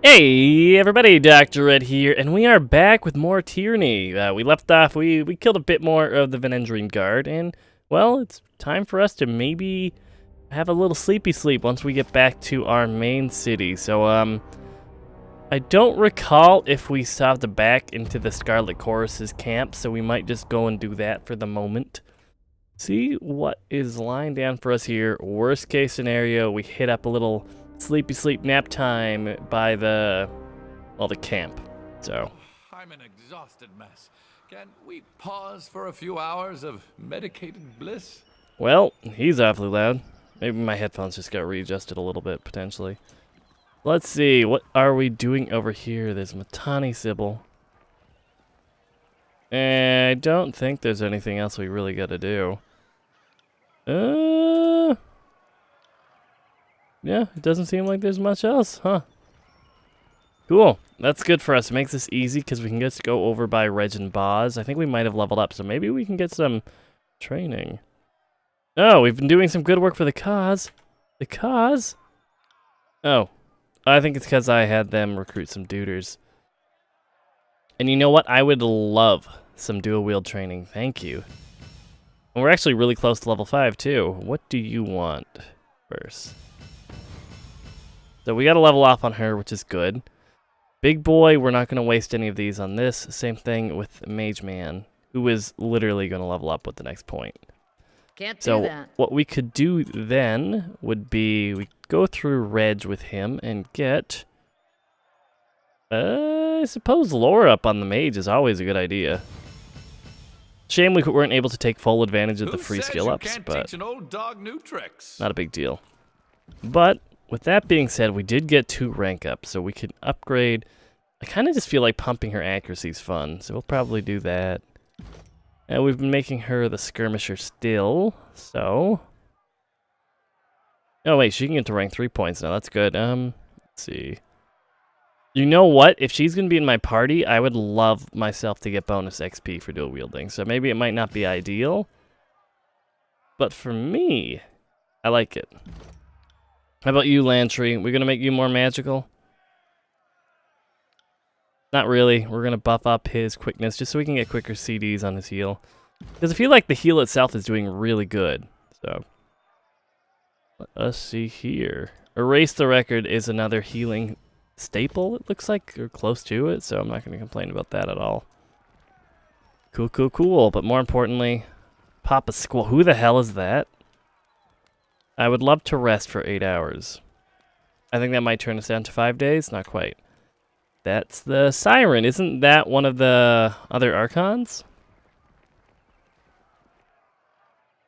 Hey everybody, Dr. Red here, and we are back with more Tyranny. We left off, we killed a bit more of the Venendream Guard, and, well, it's time for us to maybe have a little sleepy sleep once we get back to our main city. So, I don't recall if we stopped back into the Scarlet Chorus's camp, so we might just go and do that for the moment. See what is lying down for us here. Worst case scenario, we hit up a little sleepy sleep nap time by the camp. So I'm an exhausted mess. Can we pause for a few hours of medicated bliss? well, he's awfully loud. Maybe my headphones just got readjusted a little bit potentially. Let's see, what are we doing over here? There's Matani Sybil. And I don't think there's anything else we really gotta do. Yeah, it doesn't seem like there's much else, huh? Cool. That's good for us. It makes this easy because we can just go over by Reg and Boz. I think we might have leveled up, so maybe we can get some training. Oh, we've been doing some good work for the cause. The cause? Oh, I think it's because I had them recruit some duders. And you know what? I would love some dual wield training. Thank you. And we're actually really close to level 5 too. What do you want first? So we got to level off on her, which is good. Big boy, we're not going to waste any of these on this. Same thing with Mage Man, who is literally going to level up with the next point. Can't do So that. what we could do then would be we go through Reg with him and get, I suppose lore up on the mage is always a good idea. Shame we weren't able to take full advantage of the free skill ups, but teach an old dog new tricks? not a big deal. But with that being said, we did get 2 rank ups, so we could upgrade. I kind of just feel like pumping her accuracy is fun, so we'll probably do that. And we've been making her the skirmisher still, so. Oh wait, she can get to rank 3 points now. That's good. Let's see. You know what? If she's gonna be in my party, I would love myself to get bonus XP for dual wielding. So maybe it might not be ideal, but for me, I like it. How about you, Lantry? We're gonna make you more magical? Not really. We're gonna buff up his quickness just so we can get quicker CDs on his heal. Because I feel like the heal itself is doing really good. So let us see here. Erase the Record is another healing staple, it looks like, or close to it, so I'm not gonna complain about that at all. Cool, cool, cool. But more importantly, Papa Squall. Who the hell is that? I would love to rest for 8 hours. I think that might turn us down to 5 days. Not quite. That's the Siren. Isn't that one of the other Archons?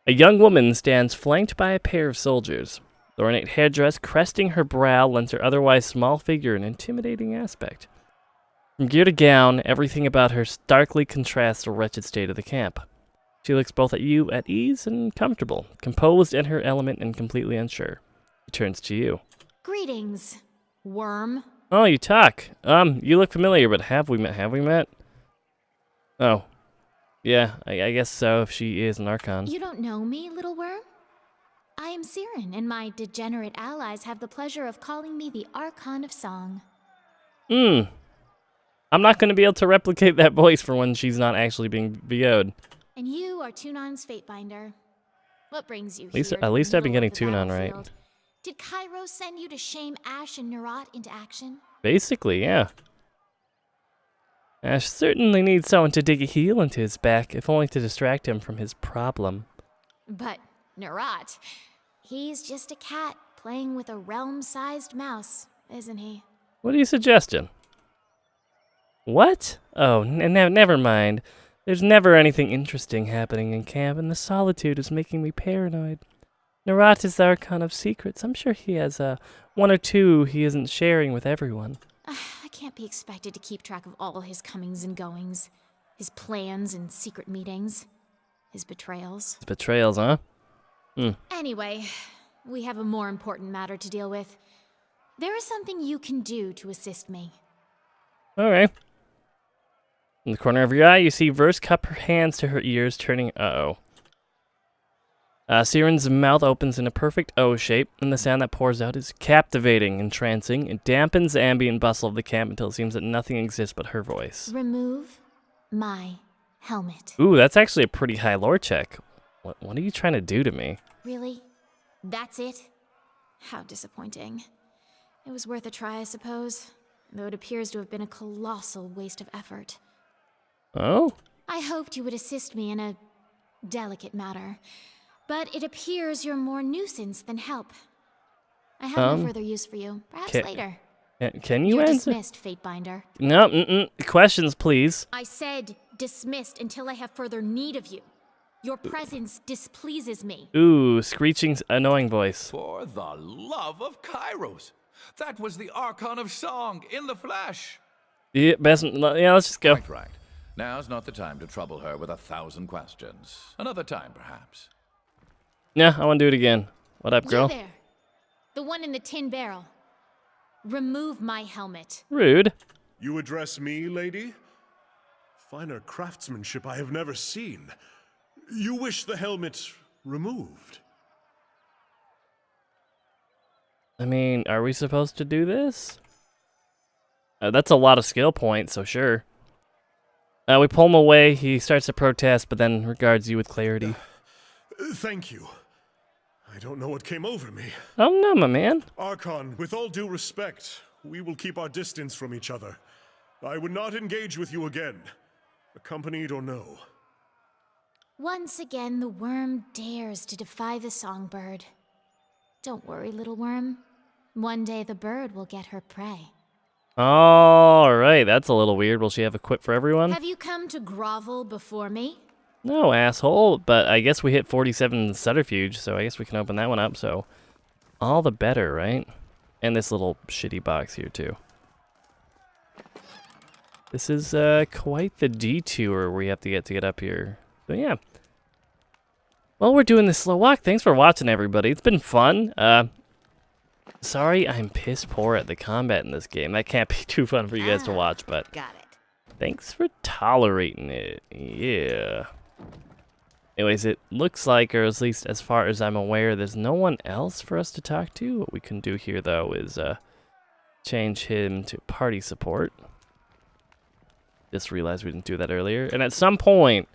A young woman stands flanked by a pair of soldiers. The ornate headdress cresting her brow lends her otherwise small figure an intimidating aspect. From gear to gown, everything about her starkly contrasts the wretched state of the camp. She looks both at you at ease and comfortable, composed in her element and completely unsure. She turns to you. Greetings, worm. Oh, you talk. You look familiar, but have we met? Oh. Yeah, I guess so, if she is an Archon. You don't know me, little worm? I am Siren, and my degenerate allies have the pleasure of calling me the Archon of Song. I'm not going to be able to replicate that voice for when she's not actually being VO'd. And you are Tunon's Fatebinder. What brings you At here? least I've been getting Tunon right. Did Cairo send you to shame Ash and Nerat into action? Basically, yeah. Ash certainly needs someone to dig a heel into his back, if only to distract him from his problem. But Nerat, he's just a cat playing with a realm-sized mouse, isn't he? What are you suggesting? What? Oh, never mind. There's never anything interesting happening in camp, and the solitude is making me paranoid. Nerat is the Archon of Secrets. I'm sure he has one or two he isn't sharing with everyone. I can't be expected to keep track of all his comings and goings, his plans and secret meetings, his betrayals. His betrayals, huh? Anyway, we have a more important matter to deal with. There is something you can do to assist me. Okay. In the corner of your eye, you see Verse cup her hands to her ears, turning... Uh-oh. Siren's mouth opens in a perfect O shape, and the sound that pours out is captivating, entrancing. It dampens the ambient bustle of the camp until it seems that nothing exists but her voice. Remove my helmet. Ooh, that's actually a pretty high lore check. What are you trying to do to me? Really? That's it? How disappointing. It was worth a try, I suppose, though it appears to have been a colossal waste of effort. Oh? I hoped you would assist me in a delicate matter, but it appears you're more nuisance than help. I have no further use for you. Perhaps later. Can you You're answer? dismissed, Fatebinder. No, questions, please. I said dismissed until I have further need of you. Your presence displeases me. Ooh, screeching, annoying voice. For the love of Kairos. That was the Archon of Song in the flesh. Yeah, let's just go. Quite right. Now's not the time to trouble her with 1,000 questions. Another time, perhaps. Yeah, I want to do it again. What up, girl? You there. The one in the tin barrel. Remove my helmet. Rude. You address me, lady? Finer craftsmanship I have never seen. You wish the helmet removed? I mean, are we supposed to do this? That's a lot of skill points, so sure. We pull him away, he starts to protest, but then regards you with clarity. Thank you. I don't know what came over me. Oh no, my man. Archon, with all due respect, we will keep our distance from each other. I would not engage with you again, accompanied or no. Once again, the worm dares to defy the songbird. Don't worry, little worm. One day the bird will get her prey. Alright, that's a little weird. Will she have a quip for everyone? Have you come to grovel before me? No, asshole. But I guess we hit 47 subterfuge, so I guess we can open that one up, so all the better, right? And this little shitty box here, too. This is quite the detour we have to get up here. So yeah. Well, we're doing this slow walk. Thanks for watching, everybody. It's been fun. Sorry I'm piss poor at the combat in this game. That can't be too fun for you guys to watch, but Got it. thanks for tolerating it. Yeah. Anyways, it looks like, or at least as far as I'm aware, there's no one else for us to talk to. What we can do here, though, is change him to party support. Just realized we didn't do that earlier. And at some point,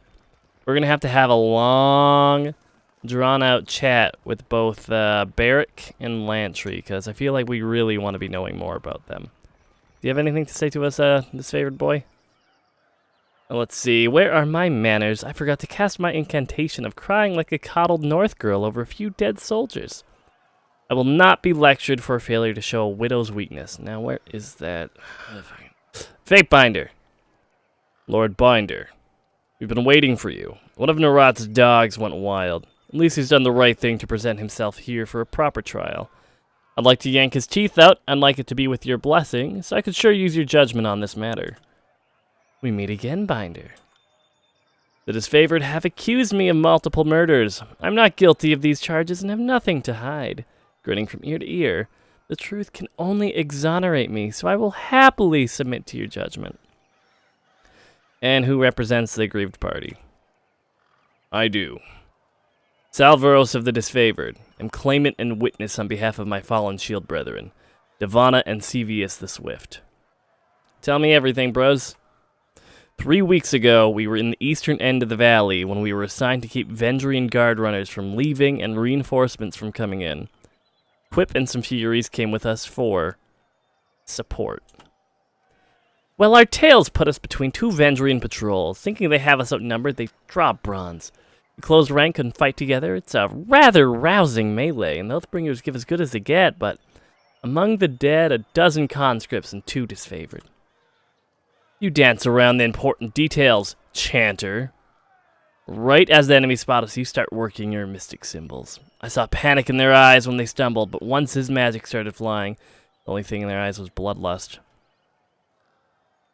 we're going to have a long, drawn-out chat with both Barrick and Lantry, because I feel like we really want to be knowing more about them. Do you have anything to say to us, this favored boy? Let's see, where are my manners? I forgot to cast my incantation of crying like a coddled North girl over a few dead soldiers. I will not be lectured for failure to show a widow's weakness. Now, where is that? Fatebinder. Lord Binder. We've been waiting for you. One of Narat's dogs went wild. At least he's done the right thing to present himself here for a proper trial. I'd like to yank his teeth out. I'd like it to be with your blessing, so I could sure use your judgment on this matter. We meet again, Binder. The disfavored have accused me of multiple murders. I'm not guilty of these charges and have nothing to hide. Grinning from ear to ear, the truth can only exonerate me, so I will happily submit to your judgment. And who represents the aggrieved party? I do. Salvaros of the disfavored, am claimant and witness on behalf of my fallen shield brethren, Devana and Sevius the Swift. Tell me everything, bros. 3 weeks ago, we were in the eastern end of the valley when we were assigned to keep Vendrian guard runners from leaving and reinforcements from coming in. Quip and some Furies came with us for support. Well, our tails put us between two Vendrian patrols. Thinking they have us outnumbered, they drop bronze. We closed rank and fight together. It's a rather rousing melee, and the Oathbringers give as good as they get, but among the dead, a dozen conscripts and 2 disfavored. You dance around the important details, Chanter. Right as the enemy spot us, you start working your mystic symbols. I saw panic in their eyes when they stumbled, but once his magic started flying, the only thing in their eyes was bloodlust.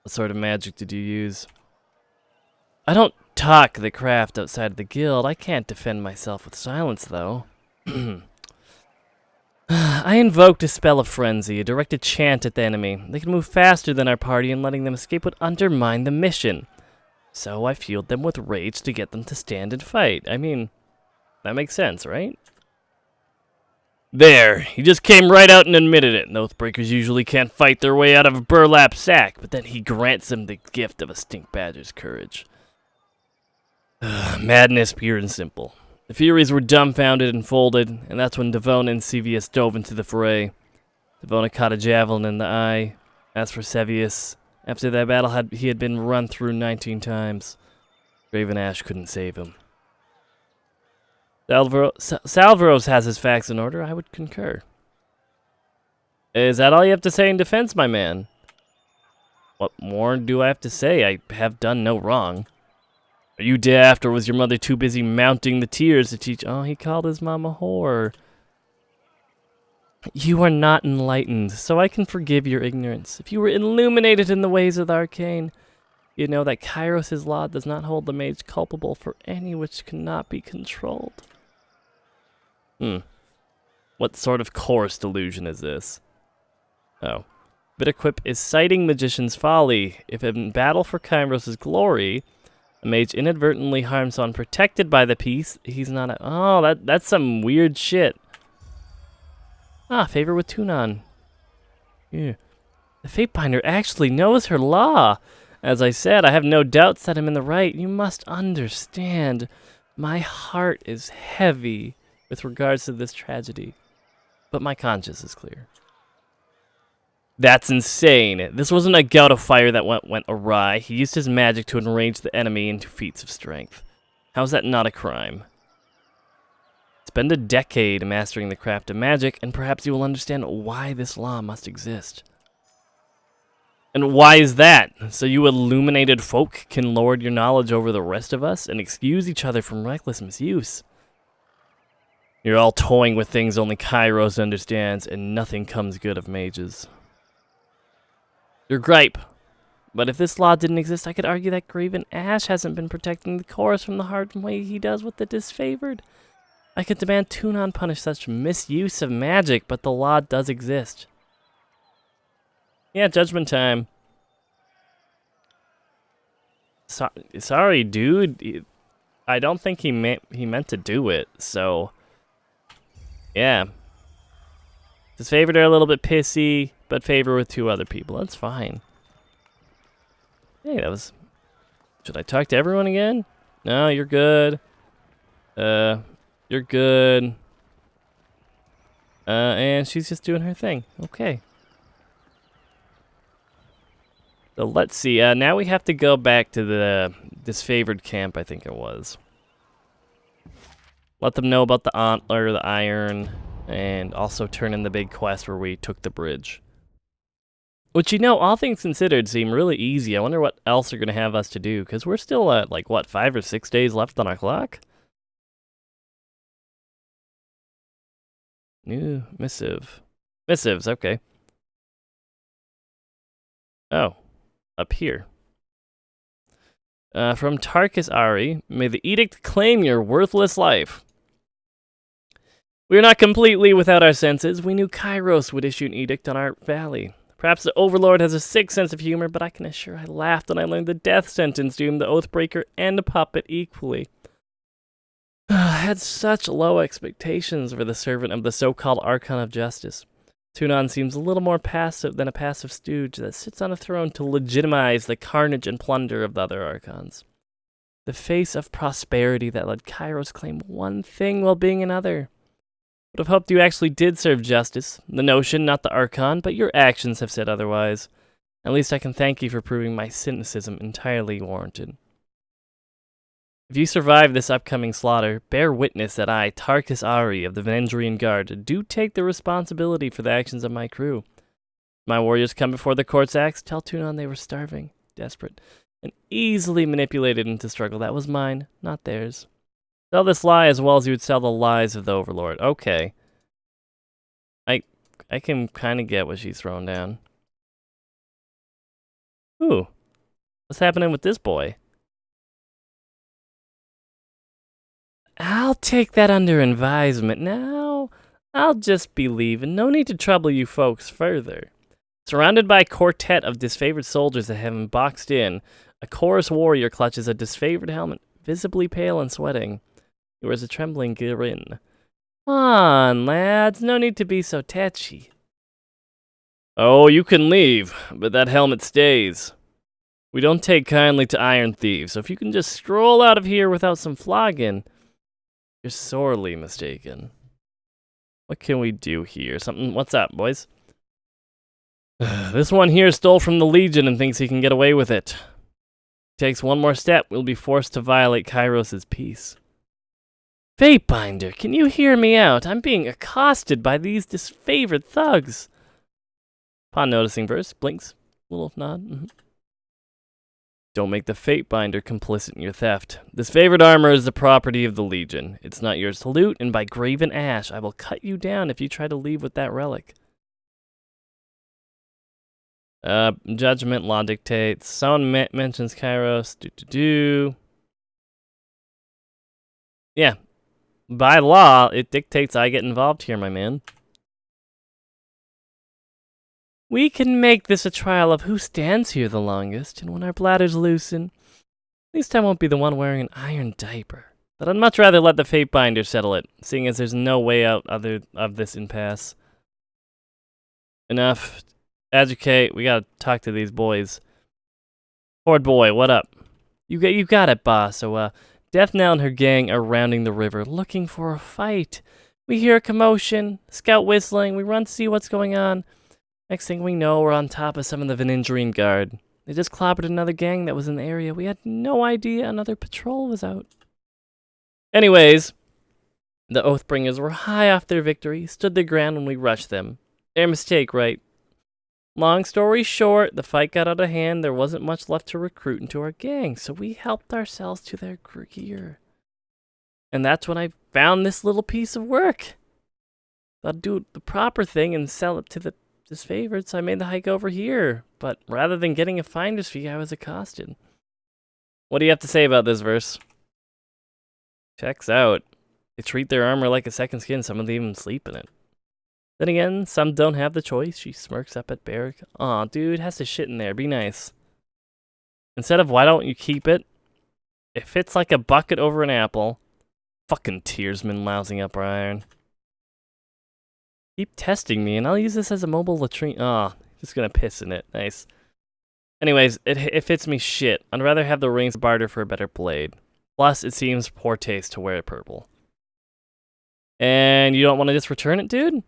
What sort of magic did you use? I don't talk the craft outside of the guild. I can't defend myself with silence, though. I invoked a spell of frenzy, a directed chant at the enemy. They can move faster than our party, and letting them escape would undermine the mission. So I fueled them with rage to get them to stand and fight. I mean, That makes sense, right? There, he just came right out and admitted it. Oathbreakers usually can't fight their way out of a burlap sack, but then he grants them the gift of a stink badger's courage. Madness pure and simple. The Furies were dumbfounded and folded, and that's when Devona and Sevius dove into the fray. Devona caught a javelin in the eye. As for Sevius, after that battle he had been run through 19 times. Graven Ash couldn't save him. Salvaros has his facts in order, I would concur. Is that all you have to say in defense, my man? What more do I have to say? I have done no wrong. Are you daft, or was your mother too busy mounting the tears to teach? Oh, he called his mom a whore. You are not enlightened, so I can forgive your ignorance. If you were illuminated in the ways of the arcane, you know that Kairos' law does not hold the mage culpable for any which cannot be controlled. What sort of chorus delusion is this? Oh. Bitaquip is citing Magician's folly. If in battle for Kairos' glory, a mage inadvertently harms someone protected by the peace, he's not a... Oh, that's some weird shit. Favor with Tunon. Yeah. The Fatebinder actually knows her law. As I said, I have no doubts that I'm in the right. You must understand, my heart is heavy with regards to this tragedy, but my conscience is clear. That's insane. This wasn't a gout of fire that went awry. He used his magic to enrage the enemy into feats of strength. How is that not a crime? Spend a decade mastering the craft of magic, and perhaps you will understand why this law must exist. And why is that? So you illuminated folk can lord your knowledge over the rest of us and excuse each other from reckless misuse. You're all toying with things only Kairos understands, and nothing comes good of mages. Your gripe. But if this law didn't exist, I could argue that Graven Ash hasn't been protecting the chorus from the hard way he does with the disfavored. I could demand Tunon punish such misuse of magic, but the law does exist. Yeah, judgment time. Sorry, dude. I don't think he meant to do it, so... Yeah. Disfavored are a little bit pissy, but favor with 2 other people. That's fine. Hey, that was... Should I talk to everyone again? No, you're good. You're good. And she's just doing her thing. Okay. So let's see. Now we have to go back to the disfavored camp, I think it was. Let them know about the antler, the iron, and also turn in the big quest where we took the bridge. Which, you know, all things considered, seem really easy. I wonder what else they're going to have us to do, because we're still at, like, what, 5 or 6 days left on our clock? New missive. Missives, okay. Oh, up here. From Tarkus Ari, may the edict claim your worthless life. We are not completely without our senses. We knew Kairos would issue an edict on our valley. Perhaps the Overlord has a sick sense of humor, but I can assure I laughed when I learned the death sentence doomed the Oathbreaker and the puppet equally. I had such low expectations for the servant of the so-called Archon of Justice. Tunon seems a little more passive than a passive stooge that sits on a throne to legitimize the carnage and plunder of the other Archons. The face of prosperity that let Kairos claim one thing while being another. Would have hoped you actually did serve justice. The notion, not the Archon, but your actions have said otherwise. At least I can thank you for proving my cynicism entirely warranted. If you survive this upcoming slaughter, bear witness that I, Tarkus Ari of the Vendrian Guard, do take the responsibility for the actions of my crew. My warriors come before the court's axe, tell Tunon they were starving, desperate, and easily manipulated into struggle that was mine, not theirs. Sell this lie as well as you would sell the lies of the Overlord. Okay. I can kind of get what she's throwing down. Ooh. What's happening with this boy? I'll take that under advisement. Now, I'll just be leaving. No need to trouble you folks further. Surrounded by a quartet of disfavored soldiers that have him boxed in, a chorus warrior clutches a disfavored helmet, visibly pale and sweating. He wears a trembling grin. Come on, lads. No need to be so tetchy. Oh, you can leave, but that helmet stays. We don't take kindly to iron thieves, so if you can just stroll out of here without some flogging, you're sorely mistaken. What can we do here? Something? What's up, boys? This one here stole from the Legion and thinks he can get away with it. Takes one more step, we'll be forced to violate Kairos' peace. Fatebinder, can you hear me out? I'm being accosted by these disfavored thugs. Upon noticing Verse, blinks, little nod. Don't make the Fatebinder complicit in your theft. This favored armor is the property of the Legion. It's not yours to loot, and by graven ash, I will cut you down if you try to leave with that relic. Judgment, law dictates. Someone mentions Kairos. Yeah. By law, it dictates I get involved here, my man. We can make this a trial of who stands here the longest, and when our bladders loosen, at least I won't be the one wearing an iron diaper. But I'd much rather let the Fatebinder settle it, seeing as there's no way out of this impasse. Enough. Educate. We gotta talk to these boys. Horde boy, what up? You got it, boss. So, Death Knell and her gang are rounding the river, looking for a fight. We hear a commotion, scout whistling, we run to see what's going on. Next thing we know, we're on top of some of the Venindrian guard. They just clobbered another gang that was in the area. We had no idea another patrol was out. Anyways, the Oathbringers were high off their victory, stood their ground when we rushed them. Their mistake, right? Long story short, the fight got out of hand. There wasn't much left to recruit into our gang, so we helped ourselves to their gear. And that's when I found this little piece of work. I'd do the proper thing and sell it to the disfavored, so I made the hike over here. But rather than getting a finder's fee, I was accosted. What do you have to say about this verse? Checks out. They treat their armor like a second skin. Some of them even sleep in it. Then again, some don't have the choice. She smirks up at Barrick. Aw, dude, has to shit in there. Be nice. Instead of why don't you keep it? It fits like a bucket over an apple. Fucking tearsman lousing up our iron. Keep testing me, and I'll use this as a mobile latrine. Aw, just gonna piss in it. Nice. Anyways, it fits me shit. I'd rather have the rings barter for a better blade. Plus, it seems poor taste to wear purple. And you don't want to just return it, dude?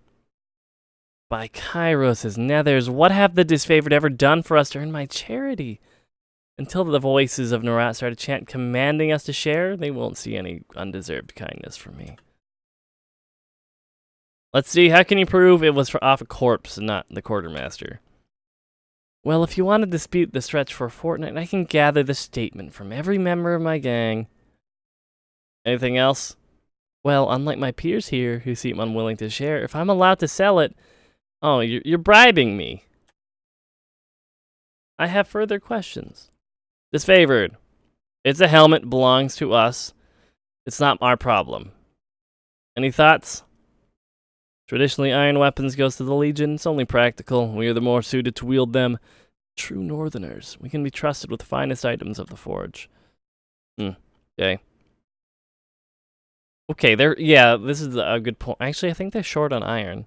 By Kairos' nethers, what have the disfavored ever done for us to earn my charity? Until the voices of Narat start to chant commanding us to share, they won't see any undeserved kindness from me. Let's see, how can you prove it was off a corpse and not the quartermaster? Well, if you want to dispute the stretch for a fortnight, I can gather the statement from every member of my gang. Anything else? Well, unlike my peers here, who seem unwilling to share, if I'm allowed to sell it... Oh, you're bribing me. I have further questions. Disfavored. It's a helmet, belongs to us. It's not our problem. Any thoughts? Traditionally, iron weapons goes to the Legion. It's only practical. We are the more suited to wield them. True Northerners. We can be trusted with the finest items of the forge. Okay. Okay, yeah, this is a good point. Actually, I think they're short on iron.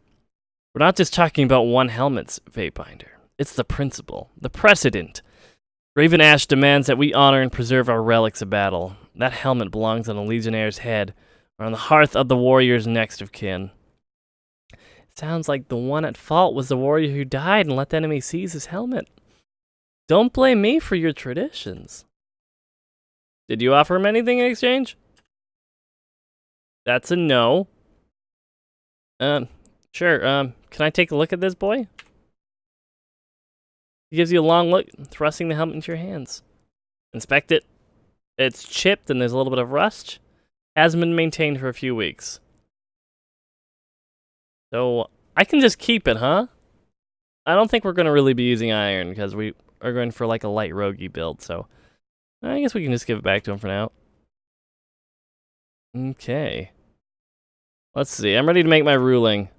We're not just talking about one helmet's Fatebinder. It's the principle, the precedent. Raven Ash demands that we honor and preserve our relics of battle. That helmet belongs on a Legionnaire's head, or on the hearth of the warrior's next of kin. It sounds like the one at fault was the warrior who died and let the enemy seize his helmet. Don't blame me for your traditions. Did you offer him anything in exchange? That's a no. Sure, can I take a look at this boy? He gives you a long look, thrusting the helmet into your hands. Inspect it. It's chipped and there's a little bit of rust. Hasn't been maintained for a few weeks. So, I can just keep it, huh? I don't think we're going to really be using iron because we are going for like a light roguey build, so I guess we can just give it back to him for now. Okay. Let's see, I'm ready to make my ruling.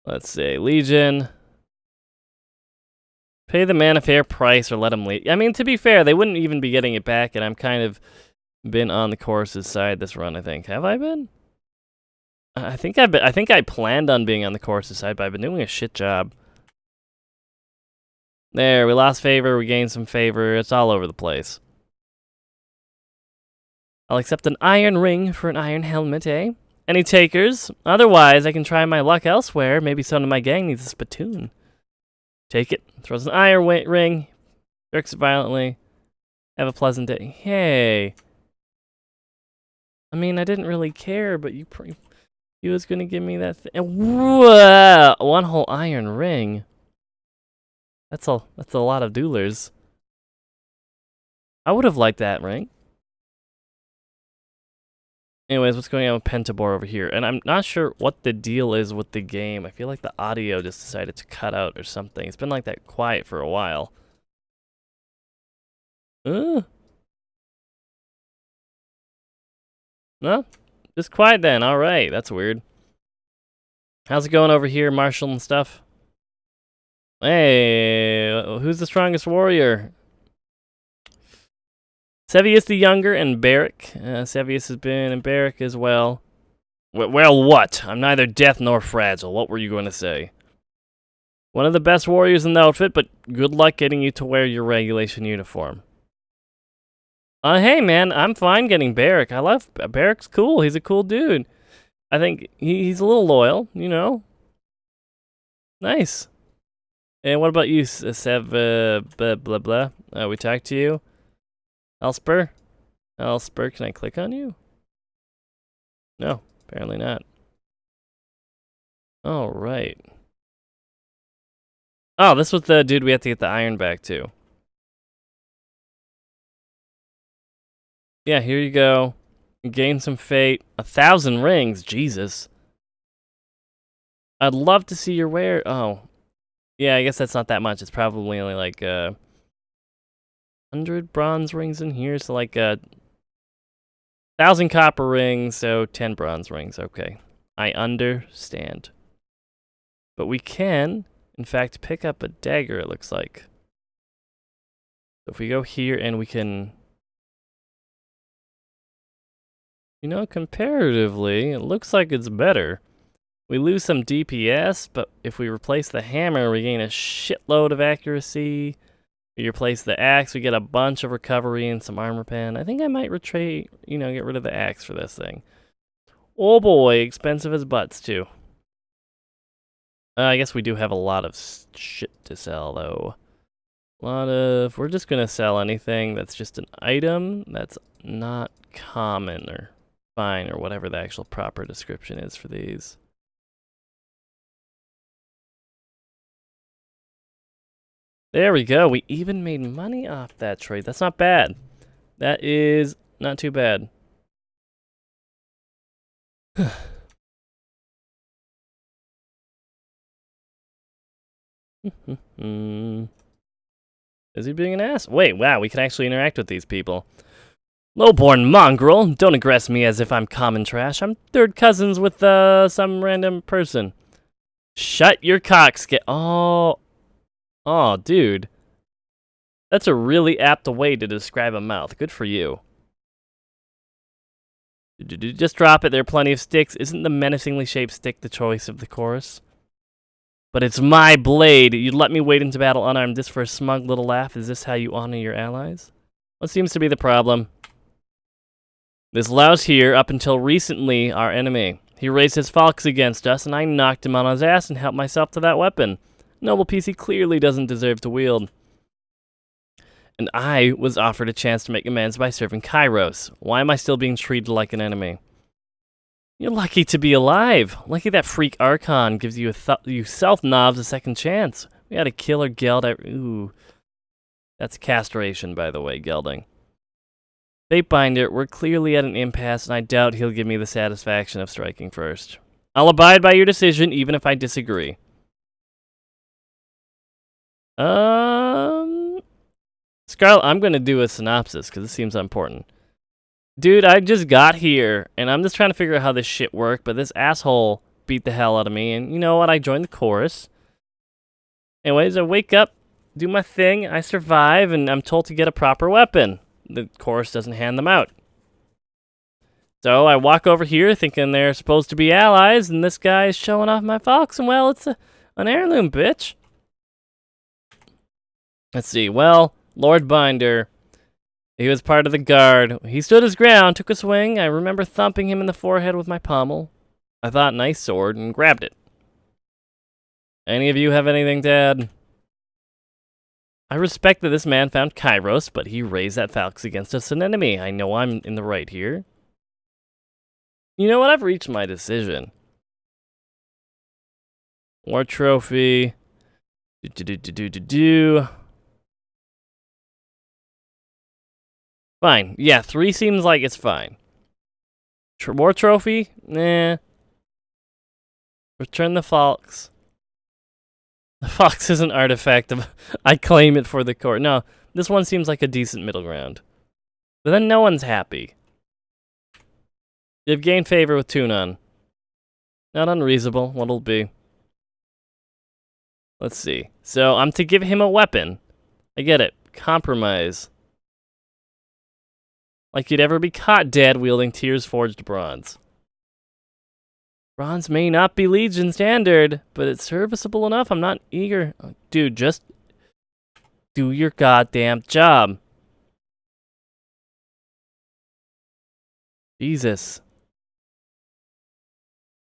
Let's see, Legion. Pay the man a fair price or let him leave. I mean, to be fair, they wouldn't even be getting it back, and I'm kind of been on the course's side this run, I think. Have I been? I think I planned on being on the course's side, but I've been doing a shit job. There, we lost favor, we gained some favor. It's all over the place. I'll accept an iron ring for an iron helmet, eh? Any takers? Otherwise, I can try my luck elsewhere. Maybe someone in my gang needs a spittoon. Take it. Throws an iron ring. Jerks it violently. Have a pleasant day. Hey. I mean, I didn't really care, but you was gonna give me that thing. Whoa! One whole iron ring. That's a lot of doolars. I would have liked that ring. Anyways, what's going on with Pentabor over here? And I'm not sure what the deal is with the game. I feel like the audio just decided to cut out or something. It's been like that quiet for a while. No? Just quiet then. Alright, that's weird. How's it going over here, Marshall and stuff? Hey, who's the strongest warrior? Sevius the Younger and Barrick. Sevius has been in Barrick as well. Well, what? I'm neither death nor fragile. What were you going to say? One of the best warriors in the outfit, but good luck getting you to wear your regulation uniform. Hey, man, I'm fine getting Barrick. I love Barrick's cool. He's a cool dude. I think he's a little loyal, you know. Nice. And what about you, Sev, blah, blah, blah? We talked to you. Elspur? Elspur, can I click on you? No, apparently not. All right. Oh, this was the dude we have to get the iron back to. Yeah, here you go. Gain some fate. 1,000 rings, Jesus. I'd love to see your wear. Oh. Yeah, I guess that's not that much. It's probably only like 100 bronze rings in here, so like 1,000 copper rings, so 10 bronze rings. Okay, I understand. But we can, in fact, pick up a dagger, it looks like. So if we go here and we can... You know, comparatively, it looks like it's better. We lose some DPS, but if we replace the hammer, we gain a shitload of accuracy. We replace the axe, we get a bunch of recovery and some armor pen. I think I might retreat, you know, get rid of the axe for this thing. Oh boy, expensive as butts too. I guess we do have a lot of shit to sell though. We're just gonna sell anything that's just an item that's not common or fine or whatever the actual proper description is for these. There we go. We even made money off that trade. That's not bad. That is not too bad. Is he being an ass? Wait, wow, we can actually interact with these people. Lowborn mongrel, don't aggress me as if I'm common trash. I'm third cousins with some random person. Shut your cocks. Oh, dude. That's a really apt way to describe a mouth. Good for you. Just drop it. There are plenty of sticks. Isn't the menacingly shaped stick the choice of the chorus? But it's my blade. You'd let me wade into battle unarmed just for a smug little laugh? Is this how you honor your allies? What seems to be the problem? This louse here, up until recently, our enemy. He raised his falcons against us, and I knocked him on his ass and helped myself to that weapon. Noble piece he clearly doesn't deserve to wield. And I was offered a chance to make amends by serving Kairos. Why am I still being treated like an enemy? You're lucky to be alive. Lucky that freak Archon gives you self-knobs a second chance. We had a killer geld. Ooh. That's castration, by the way, gelding. Fatebinder, we're clearly at an impasse, and I doubt he'll give me the satisfaction of striking first. I'll abide by your decision, even if I disagree. Scarlet, I'm gonna do a synopsis because this seems important. Dude, I just got here and I'm just trying to figure out how this shit worked, but this asshole beat the hell out of me, and you know what? I joined the chorus. Anyways, I wake up, do my thing, I survive, and I'm told to get a proper weapon. The chorus doesn't hand them out. So I walk over here thinking they're supposed to be allies, and this guy is showing off my fox, and well, it's an heirloom, bitch. Let's see. Well, Lord Binder, he was part of the guard. He stood his ground, took a swing. I remember thumping him in the forehead with my pommel. I thought, nice sword, and grabbed it. Any of you have anything to add? I respect that this man found Kairos, but he raised that fox against us an enemy. I know I'm in the right here. You know what? I've reached my decision. War trophy. Fine. Yeah, 3 seems like it's fine. War trophy? Nah. Return the fox. The fox is an artifact of... I claim it for the court. No, this one seems like a decent middle ground. But then no one's happy. You've gained favor with Tunon. Not unreasonable. What'll be? Let's see. So I'm to give him a weapon. I get it. Compromise. Like you'd ever be caught dead wielding Tears Forged Bronze. Bronze may not be Legion standard, but it's serviceable enough. I'm not eager. Oh, dude, just do your goddamn job. Jesus.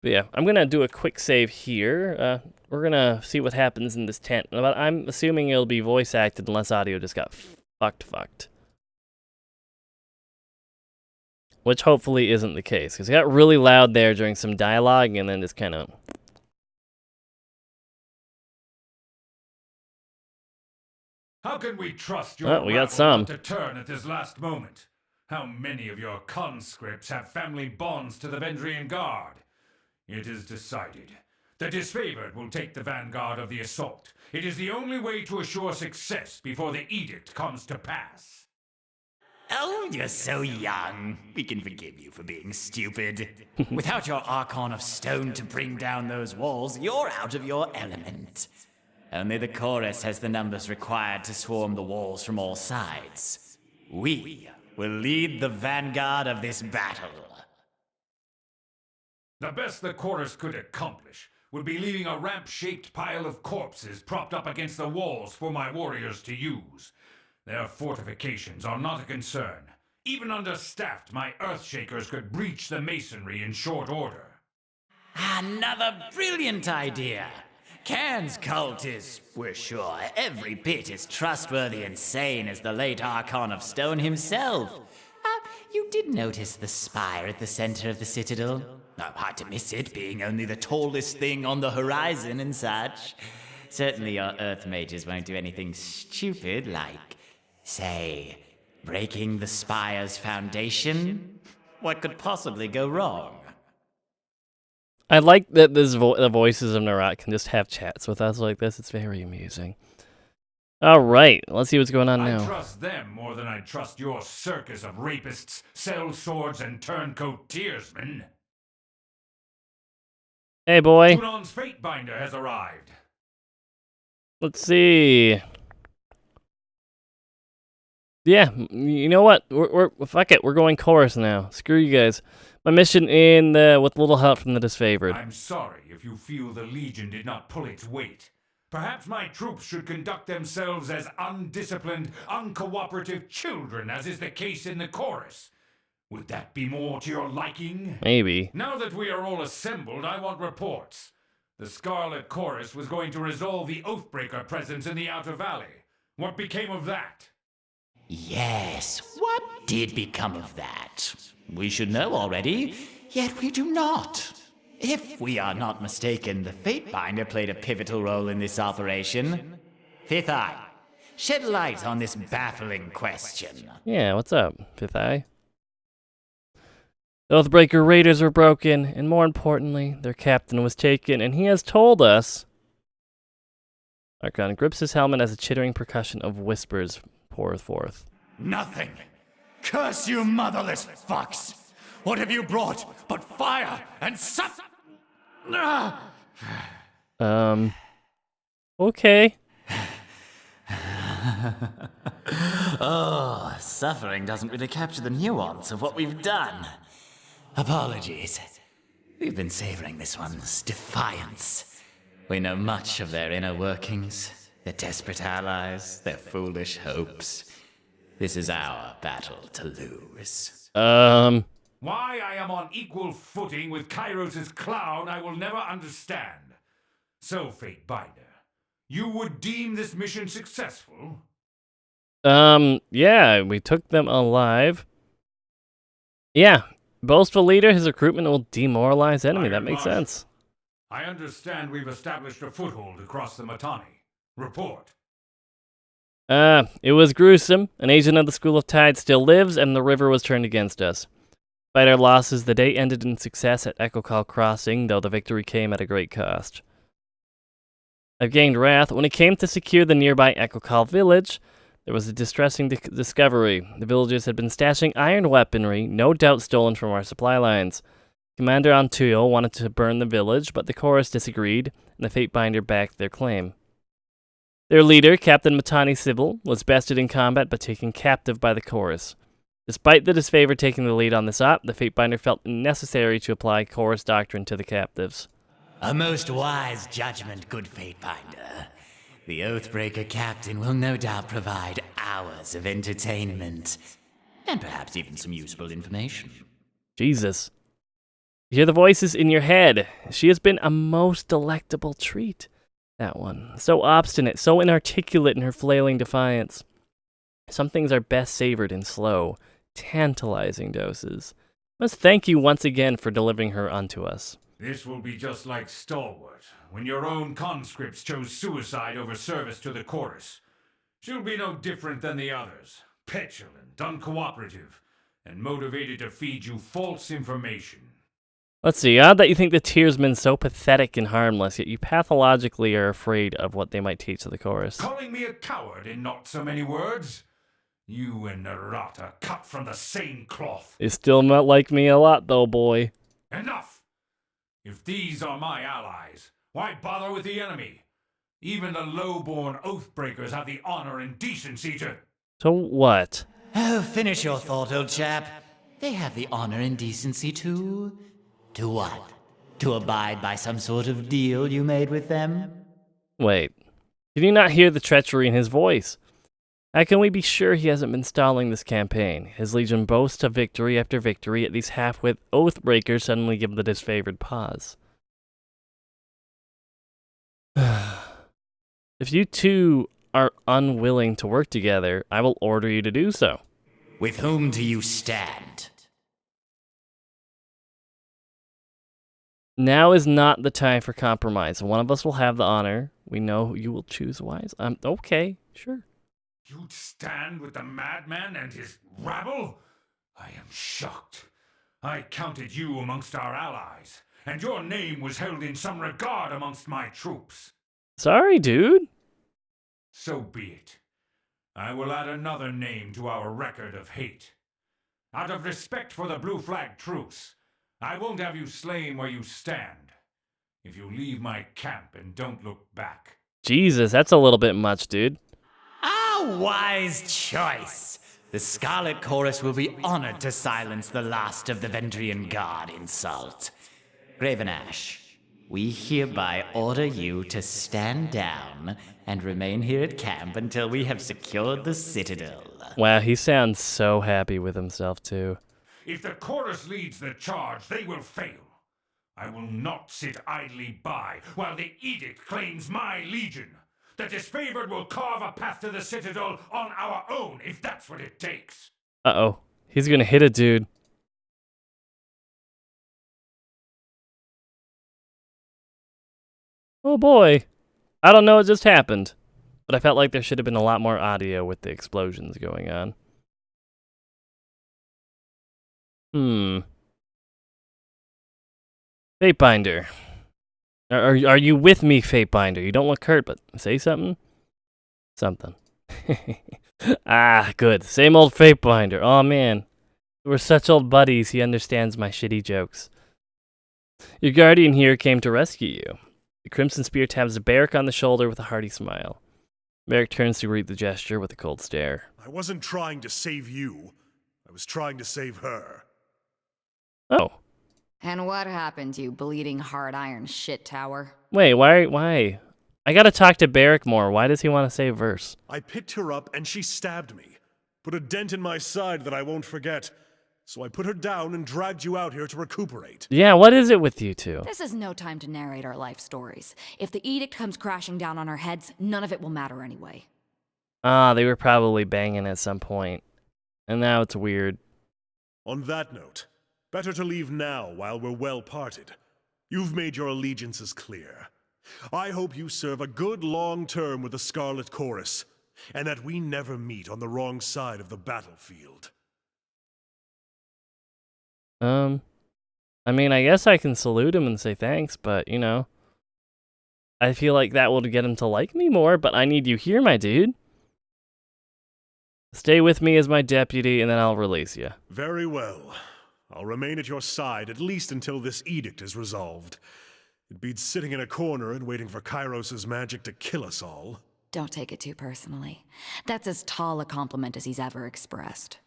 But yeah, I'm going to do a quick save here. We're going to see what happens in this tent. But I'm assuming it'll be voice acted unless audio just got fucked. Which hopefully isn't the case, because it got really loud there during some dialogue, and then just kind of... How can we trust your we got some. not to turn at this last moment? How many of your conscripts have family bonds to the Vendrian Guard? It is decided. The disfavored will take the vanguard of the assault. It is the only way to assure success before the edict comes to pass. Oh, you're so young. We can forgive you for being stupid. Without your Archon of stone to bring down those walls, you're out of your element. Only the chorus has the numbers required to swarm the walls from all sides. We will lead the vanguard of this battle. The best the chorus could accomplish would be leaving a ramp-shaped pile of corpses propped up against the walls for my warriors to use. Their fortifications are not a concern. Even understaffed, my Earthshakers could breach the masonry in short order. Another brilliant idea. Cairn's cult is, we're sure, every bit as trustworthy and sane as the late Archon of Stone himself. You did notice the spire at the center of the citadel? Hard to miss it, being only the tallest thing on the horizon and such. Certainly your Earth mages won't do anything stupid like, say, breaking the spire's foundation? What could possibly go wrong? I like that the voices of Narat can just have chats with us like this. It's very amusing. All right, let's see what's going on now. I trust them more than I trust your circus of rapists, sellswords, and turncoat tearsmen. Hey, boy. Tunon's Fatebinder has arrived. Let's see. Yeah, you know what? We're fuck it. We're going chorus now. Screw you guys. My mission with little help from the disfavored. I'm sorry if you feel the Legion did not pull its weight. Perhaps my troops should conduct themselves as undisciplined, uncooperative children, as is the case in the chorus. Would that be more to your liking? Maybe. Now that we are all assembled, I want reports. The Scarlet Chorus was going to resolve the Oathbreaker presence in the Outer Valley. What became of that? Yes, what did become of that? We should know already, yet we do not. If we are not mistaken, the Fatebinder played a pivotal role in this operation. Fifth Eye, shed light on this baffling question. Yeah, what's up, Fifth Eye? The Oathbreaker raiders were broken, and more importantly, their captain was taken, and he has told us... Archon grips his helmet as a chittering percussion of whispers pours forth. Nothing. Curse you, motherless fucks! What have you brought but fire and suffering? Okay. Oh, suffering doesn't really capture the nuance of what we've done. Apologies. We've been savoring this one's defiance. We know much of their inner workings, their desperate allies, their foolish hopes. This is our battle to lose. Why I am on equal footing with Kairos' clown, I will never understand. So, Fatebinder, you would deem this mission successful? Yeah, we took them alive. Yeah, boastful leader, his recruitment will demoralize enemy. That makes sense. I understand we've established a foothold across the Matani. Report. It was gruesome. An agent of the School of Tide still lives, and the river was turned against us. Despite our losses, the day ended in success at Echocal Crossing, though the victory came at a great cost. I've gained wrath. When it came to secure the nearby Echocal village, there was a distressing discovery. The villagers had been stashing iron weaponry, no doubt stolen from our supply lines. Commander Antuyo wanted to burn the village, but the chorus disagreed, and the Fatebinder backed their claim. Their leader, Captain Matani Sybil, was bested in combat but taken captive by the chorus. Despite the disfavor taking the lead on this op, the Fatebinder felt it necessary to apply chorus doctrine to the captives. A most wise judgment, good Fatebinder. The Oathbreaker captain will no doubt provide hours of entertainment, and perhaps even some useful information. Jesus. You hear the voices in your head. She has been a most delectable treat. That one. So obstinate, so inarticulate in her flailing defiance. Some things are best savored in slow, tantalizing doses. Must thank you once again for delivering her unto us. This will be just like Stalwart, when your own conscripts chose suicide over service to the chorus. She'll be no different than the others. Petulant, uncooperative, and motivated to feed you false information. Let's see, odd that you think the Tearsmen so pathetic and harmless, yet you pathologically are afraid of what they might teach to the chorus. Calling me a coward in not so many words? You and Narata cut from the same cloth. They still not like me a lot, though, boy. Enough! If these are my allies, why bother with the enemy? Even the low-born Oathbreakers have the honor and decency to... So what? Oh, finish your thought, old chap. They have the honor and decency to... To what? To abide by some sort of deal you made with them? Wait. Did you not hear the treachery in his voice? How can we be sure he hasn't been stalling this campaign? His legion boasts of victory after victory, yet these half-wit Oathbreakers suddenly give the disfavored pause. If you two are unwilling to work together, I will order you to do so. With whom do you stand? Now is not the time for compromise. One of us will have the honor. We know you will choose wise. Okay, sure. You'd stand with the madman and his rabble? I am shocked. I counted you amongst our allies, and your name was held in some regard amongst my troops. Sorry, dude. So be it. I will add another name to our record of hate. Out of respect for the Blue Flag truce, I won't have you slain where you stand. If you leave my camp and don't look back. Jesus, that's a little bit much, dude. A wise choice. The Scarlet Chorus will be honored to silence the last of the Vendrian God insult. Graven Ash, we hereby order you to stand down and remain here at camp until we have secured the Citadel. Wow, he sounds so happy with himself, too. If the chorus leads the charge, they will fail. I will not sit idly by while the edict claims my legion. The disfavored will carve a path to the Citadel on our own, if that's what it takes. Uh-oh. He's gonna hit a dude. Oh boy. I don't know what just happened, but I felt like there should have been a lot more audio with the explosions going on. Fatebinder. Are you with me, Fatebinder? You don't look hurt, but say something? Something. Ah, good. Same old Fatebinder. Oh man. We're such old buddies, he understands my shitty jokes. Your guardian here came to rescue you. The Crimson Spear taps Barrick on the shoulder with a hearty smile. Barrick turns to greet the gesture with a cold stare. I wasn't trying to save you. I was trying to save her. Oh, And what happened, you bleeding hard iron shit tower? Wait, why? I gotta talk to Barrick more. Why does he want to say verse? I picked her up and she stabbed me. Put a dent in my side that I won't forget. So I put her down and dragged you out here to recuperate. Yeah, what is it with you two? This is no time to narrate our life stories. If the edict comes crashing down on our heads, none of it will matter anyway. Ah, they were probably banging at some point. And now it's weird. On that note, better to leave now while we're well parted. You've made your allegiances clear. I hope you serve a good long term with the Scarlet Chorus, and that we never meet on the wrong side of the battlefield. I mean, I guess I can salute him and say thanks, but, you know, I feel like that will get him to like me more, but I need you here, my dude. Stay with me as my deputy, and then I'll release you. Very well. I'll remain at your side at least until this edict is resolved. It beats sitting in a corner and waiting for Kairos' magic to kill us all. Don't take it too personally. That's as tall a compliment as he's ever expressed.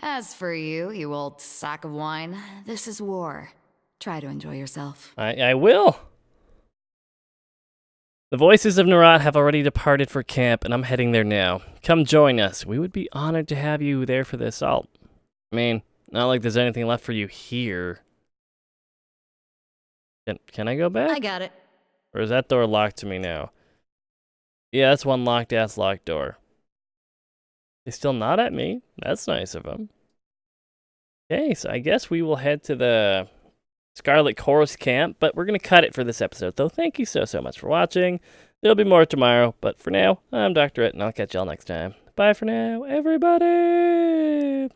As for you, you old sack of wine, this is war. Try to enjoy yourself. I will. The voices of Narat have already departed for camp, and I'm heading there now. Come join us. We would be honored to have you there for the assault. I mean, not like there's anything left for you here. Can I go back? I got it. Or is that door locked to me now? Yeah, that's one locked-ass locked door. They still nod at me. That's nice of them. Okay, so I guess we will head to the Scarlet Chorus camp, but we're going to cut it for this episode, though. Thank you so much for watching. There'll be more tomorrow, but for now, I'm Dr. It, and I'll catch y'all next time. Bye for now, everybody!